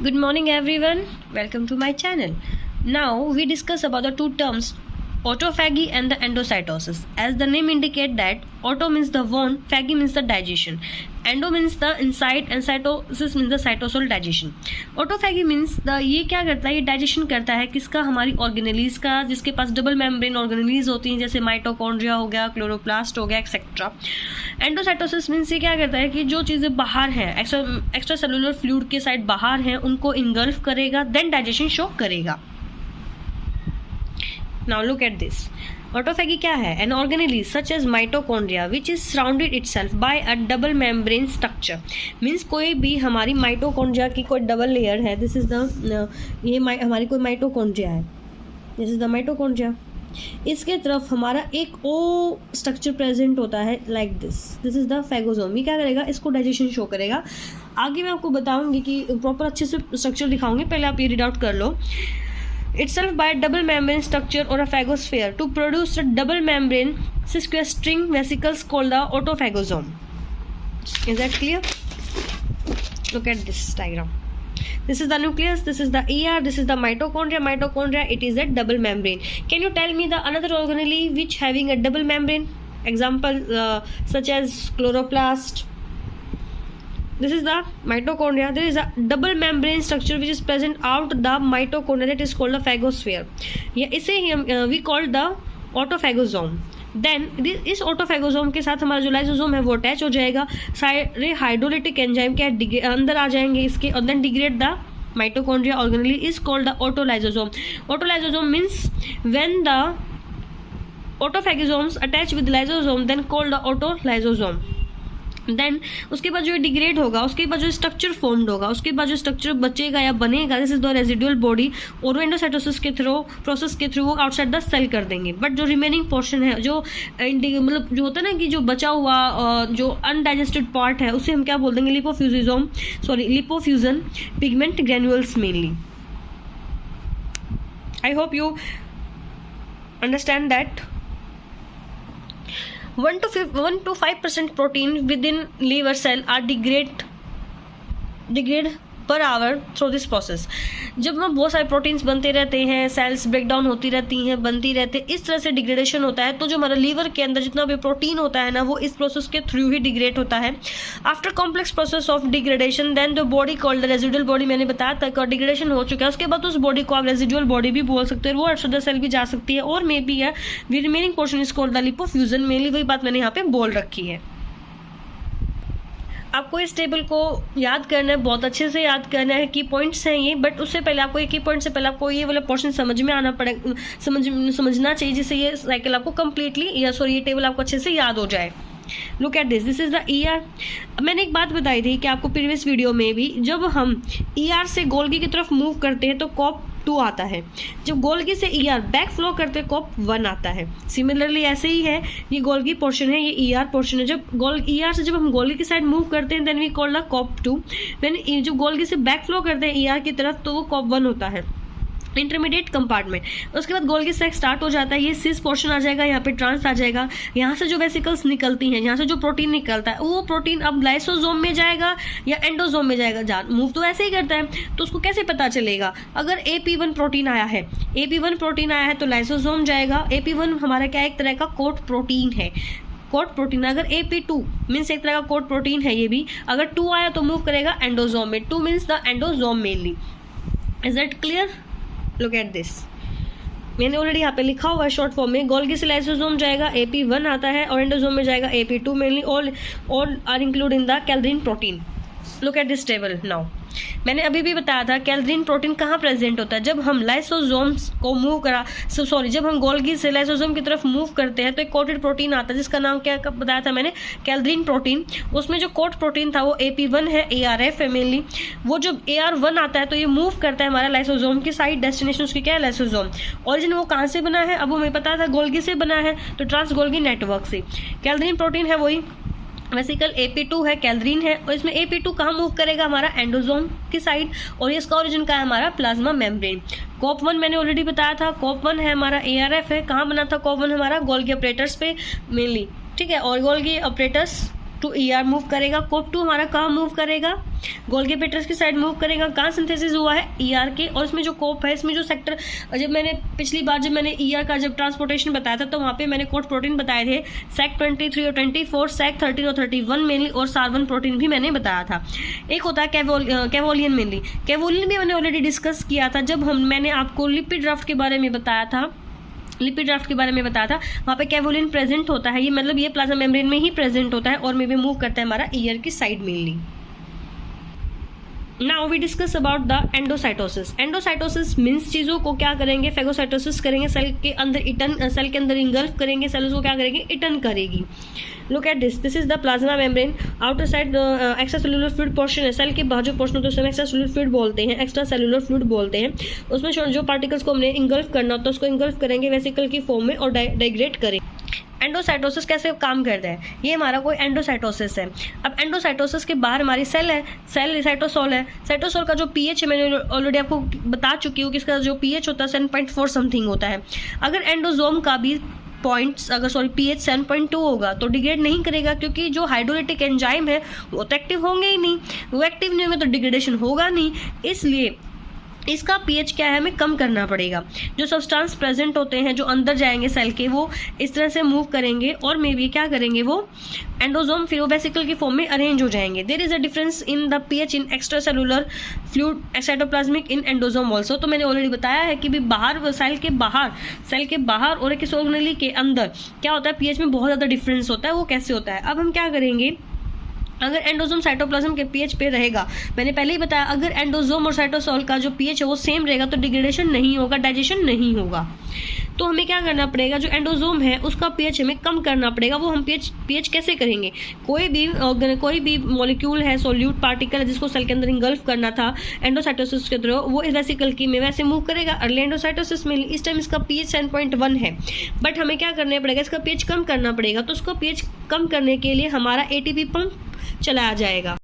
Good morning everyone, welcome to my channel. Now we discuss about the two terms autophagy and the endocytosis. As the name indicate that auto means the wound, phagy means the digestion, endo means the inside and cytosis means the cytosol digestion. Autophagy means the ये क्या करता है, ये digestion करता है किसका, हमारी organelles का, जिसके पास डबल मेम्ब्रेन ऑर्गेनेलीज होती हैं जैसे माइटोकॉन्ड्रिया हो गया, क्लोरोप्लास्ट हो गया एक्सेट्रा. एंडोसाइटोसिस मीन्स ये क्या करता है कि जो चीज़ें बाहर हैं, एक्स्ट्रा सेलुलर फ्लूइड के साइड बाहर हैं उनको इनगल्फ करेगा, देन डाइजेशन शो करेगा. Now look at this. Autophagy क्या है? An organelle such as mitochondria which is surrounded itself by a double membrane structure. Means कोई भी हमारी माइटोकॉन्ड्रिया की कोई डबल लेयर है. This is the ये हमारी कोई माइटोकॉन्ड्रिया है. This is the mitochondria. इसके तरफ हमारा एक ओ स्ट्रक्चर प्रेजेंट होता है like this. This is the phagosome. ये क्या करेगा, इसको डाइजेशन शो करेगा. आगे मैं आपको बताऊंगी कि प्रॉपर अच्छे से स्ट्रक्चर दिखाऊंगी, पहले आप ये रीड आउट कर लो. Itself by a double membrane structure or a phagosphere to produce a double membrane sequestering vesicles called the autophagosome. Is that clear? Look at this diagram. This is the nucleus, this is the ER, this is the mitochondria. Mitochondria, it is a double membrane. Can you tell me the another organelle which having a double membrane? Example such as chloroplast. This is the mitochondria. There is a double membrane structure which is present out the mitochondria, that is called the phagosphere. या इसे ही हम we call the autophagosome. Then इस autophagosome के साथ हमारा जो lysosome है वो अटैच हो जाएगा. सारे हाइड्रोलिटिक एंजाइम के अंदर आ जाएंगे इसके, और then degrade the mitochondria organelle is called the autolysosome. Autolysosome means when the autophagosomes attach with lysosome then called the autolysosome. Then उसके बाद जो डिग्रेड होगा, उसके बाद जो स्ट्रक्चर फॉर्म्ड होगा, उसके बाद जो स्ट्रक्चर बचेगा या बनेगा, this is the residual body. और एंडोसाइटोसिस के थ्रू प्रोसेस के थ्रू वो आउटसाइड द सेल कर देंगे. बट जो रिमेनिंग पोर्शन है, जो मतलब जो होता है ना कि जो बचा हुआ जो अनडाइजेस्टेड पार्ट है, उसे हम क्या बोल देंगे, lipofuscin pigment granules mainly. I hope you understand that 1 to 5% protein within liver cell are degrade per hour through this process. जब हम बहुत सारे प्रोटीन्स बनते रहते हैं, सेल्स ब्रेकडाउन होती रहती हैं, बनती रहते हैं, इस तरह से डिग्रेडेशन होता है. तो जो हमारा लीवर के अंदर जितना भी प्रोटीन होता है ना, वो इस प्रोसेस के थ्रू ही डिग्रेड होता है. After complex process of degradation then the body called the residual body. मैंने बताया था डिग्रेडेशन हो चुका है, उसके बाद उस बॉडी को आप रेजिडुअल बॉडी भी बोल सकते हैं. वो आउटसाइड द सेल भी जा सकती है, और मे बी है remaining portion is called the lipofuscin. Mainly वही बात मैंने यहाँ पे बोल रखी है. आपको इस टेबल को याद करना है, बहुत अच्छे से याद करना है. की पॉइंट्स हैं ये, बट उससे पहले आपको एक ही पॉइंट से पहले आपको ये वाला पोर्शन समझ में आना पड़ेगा, समझना चाहिए, जिससे ये साइकिल आपको कम्प्लीटली ये टेबल आपको अच्छे से याद हो जाए. Look at this. This is the ER. मैंने एक बात बताई थी कि आपको प्रीवियस वीडियो में भी, जब हम ER से गोल्गी की तरफ मूव करते हैं तो कॉप 2 आता है. जब गोल्गी से ER बैक फ्लो करते हैं कॉप 1 आता है. सिमिलरली ऐसे ही है, ये गोल्गी पोर्शन है, ये ER पोर्शन है. जब ER से जब हम गोल्गी की साइड मूव करते हैं then we call the COP 2. Then जब गोल्गी से बैक फ्लो करते हैं ER की तरफ तो वो कॉप 1 होता है, इंटरमीडिएट कंपार्टमेंट. उसके बाद गोल्गी सेक स्टार्ट हो जाता है, ये सिस पोर्शन आ जाएगा, यहाँ पे ट्रांस आ जाएगा. यहाँ से जो वेसिकल्स निकलती हैं, यहाँ से जो प्रोटीन निकलता है, वो प्रोटीन अब लाइसोसोम में जाएगा या एंडोसोम में जाएगा. मूव तो ऐसे ही करता है, तो उसको कैसे पता चलेगा. अगर AP1 प्रोटीन आया है, AP1 प्रोटीन आया है तो लाइसोसोम जाएगा. AP1 हमारा क्या एक तरह का कोट प्रोटीन है, कोट प्रोटीन. अगर AP2 मीन्स एक तरह का कोट प्रोटीन है, ये भी अगर 2 आया तो मूव करेगा एंडोसोम में. 2 means the endosome mainly. Is that clear? Look at this. मैंने ऑलरेडी यहाँ पे लिखा हुआ है शॉर्ट फॉर्म में. गोल्गी से लाइसोसोम जाएगा, AP1 आता है, और एंडोसोम में जाएगा AP2 mainly. All are include in the clathrin protein. Look at this table now. मैंने अभी भी बताया था कैल्द्रीन प्रोटीन कहाँ प्रेजेंट होता है. जब हम लाइसोसोम्स को मूव जब हम गोल्गी से लाइसोसोम की तरफ मूव करते हैं तो एक कोटेड प्रोटीन आता है जिसका नाम क्या बताया था मैंने, कैल्द्रीन प्रोटीन. उसमें जो कोट प्रोटीन था वो AP1 है, ARF है मेनली. वो जब AR1 आता है तो ये मूव करता है हमारा लाइसोसोम की साइड. डेस्टिनेशन उसकी क्या है, लाइसोसोम. ओरिजिन वो कहाँ से बना है, अब हमें पता था गोल्गी से बना है, तो ट्रांस गोल्गी नेटवर्क से. कैल्द्रीन प्रोटीन है वही वेसिकल. AP2 है, कैल्द्रीन है, और इसमें AP2 कहाँ मूव करेगा, हमारा एंडोसोम की साइड. और इसका ओरिजिन का है हमारा प्लाज्मा मेम्ब्रेन. कॉप 1 मैंने ऑलरेडी बताया था, कॉप 1 है हमारा ARF है. कहाँ बना था कॉप 1 हमारा, गोल्गी ऑपरेटर्स पे मेनली. ठीक है, और Golgi operators to ER move करेगा, COP2 हमारा कहाँ मूव करेगा, गोल्गी पेटर्स की साइड मूव करेगा। कहाँ सिंथेसिस हुआ है, ER के। और इसमें जो COP है, इसमें जो सेक्टर, जब मैंने पिछली बार जब मैंने ER का जब ट्रांसपोर्टेशन बताया था तो वहाँ पे मैंने कोट प्रोटीन बताए थे, SAC23 और 24, SAC13 और 31 मेनली, और SAR1 प्रोटीन भी मैंने बताया था। एक होता है कैवोलियन मेनली। कैवोलियन भी मैंने ऑलरेडी डिस्कस किया था जब मैंने आपको लिपिड ड्राफ्ट के बारे में बताया था, वहाँ पे कैवोलिन प्रेजेंट होता है। ये मतलब ये प्लाज्मा मेम्ब्रेन में ही प्रेजेंट होता है और में भी मूव करता है हमारा ER की side mainly. Now we discuss about the endocytosis. Endocytosis means चीज़ों को क्या करेंगे, फेगोसाइटोसिस करेंगे, सेल के अंदर इंगल्फ करेंगे, सेल्स को क्या करेंगे, इटन करेगी। Look at this is the plasma membrane. Outer side extra cellular fluid portion है, सेल के बाहर जो पोर्शन होता है उसमें एक्स्ट्रा सेलुलर फ्लूइड बोलते हैं, एक्स्ट्रा सेलुलर फ्लूइड बोलते हैं। उसमें जो पार्टिकल्स को हमने इंगल्फ करना होता है उसको इंगल्फ करेंगे वेसिकल की फॉर्म में और डाइग्रेट करेंगे। एंडोसाइटोसिस कैसे काम करता है, ये हमारा कोई एंडोसाइटोसिस है। अब एंडोसाइटोसिस के बाहर हमारी सेल है, सेल साइटोसोल है। साइटोसोल का जो पीएच है मैंने ऑलरेडी आपको बता चुकी हूँ कि इसका जो पीएच होता है 7.4 समथिंग होता है। अगर एंडोजोम का भी पीएच 7.2 होगा तो डिग्रेड नहीं करेगा, क्योंकि जो हाइड्रोलिटिक एंजाइम है वो तो एक्टिव होंगे ही नहीं, वो एक्टिव नहीं होंगे तो डिग्रेडेशन होगा नहीं। इसलिए इसका पीएच क्या है, हमें कम करना पड़ेगा। जो सब्सटेंस प्रेजेंट होते हैं जो अंदर जाएंगे सेल के, वो इस तरह से मूव करेंगे और मे बी क्या करेंगे, वो एंडोजोम फिर वो वेसिकल की फॉर्म में अरेंज हो जाएंगे। There is a difference in the pH in extracellular fluid cytoplasmic in endosome also. तो मैंने ऑलरेडी बताया है कि भी बाहर सेल के बाहर और एक ऑर्गेनेली के अंदर क्या होता है, पीएच में बहुत ज़्यादा डिफरेंस होता है। वो कैसे होता है, अब हम क्या करेंगे, अगर एंडोजोम साइटोप्लाज्म के पीएच पे रहेगा, मैंने पहले ही बताया अगर एंडोजोम और साइटोसोल का जो पीएच है वो सेम रहेगा तो डिग्रेडेशन नहीं होगा, डाइजेशन नहीं होगा। तो हमें क्या करना पड़ेगा, जो एंडोजोम है उसका पीएच हमें कम करना पड़ेगा। वो हम पीएच कैसे करेंगे, कोई भी मॉलिक्यूल है, सोल्यूट पार्टिकल है जिसको सेल के अंदर इंगल्फ करना था एंडोसाइटोसिस के थ्रू, वो इस वेसिकल की में वैसे मूव करेगा। अर्ली एंडोसाइटोसिस में इस टाइम इसका पीएच 7.1 है, बट हमें क्या करना पड़ेगा, इसका पीएच कम करना पड़ेगा। तो उसको पीएच कम करने के लिए हमारा ATP पंप चलाया जाएगा।